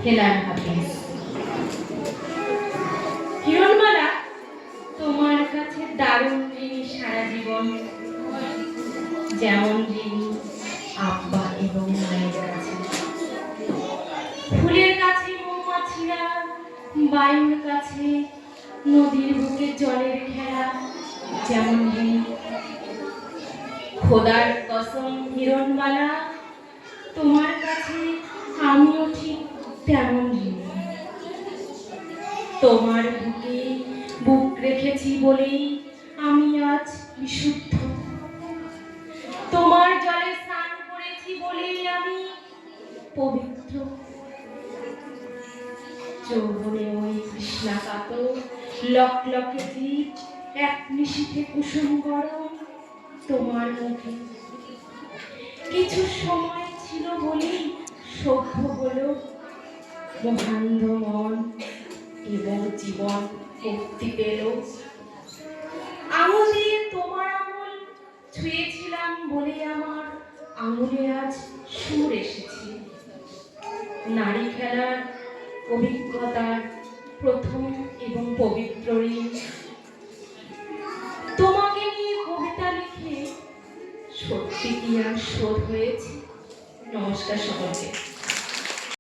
হেলাল হাফিজ। হিরণমালা, তোমার কাছে দারুণ ঋণী সারা জীবন, যেমন ঋণী আব্বা এবং মায়ের কাছে। ফুলের কাছে মৌমাছিরা, বায়ুর কাছে নদীর বুকে জলের খেলা যেমন ঋণী। খোদার কসম হিরণমালা, তোমার কাছে আমিও ঠিক তেমন ঋণী। তোমার বুকে বুক রেখেছি বলেই আমি আজ বিশুদ্ধ। তোমার জলে স্নান করেছি বলেই আমি পবিত্র। যৌবনে ওই কৃষ্ণা কাতর লকলকে জীব, এক নিশীথে কুসুম গরম তোমার মুখে। কিছু সময় ছিল বলেই সভ্য হলো মহান্ধ মন এবং জীবন মুক্তি পেল। আঙুল দিয়ে তোমার আঙুল ছুঁয়েছিলাম বলে আমার আঙুলে আজ সুর এসেছে। নারী খেলার অভিজ্ঞতার প্রথম এবং পবিত্র ঋণ। তোমাকে নিয়ে কবিতা লিখে সত্যি কি আর শোধ হয়েছে? নমস্কার সকলকে।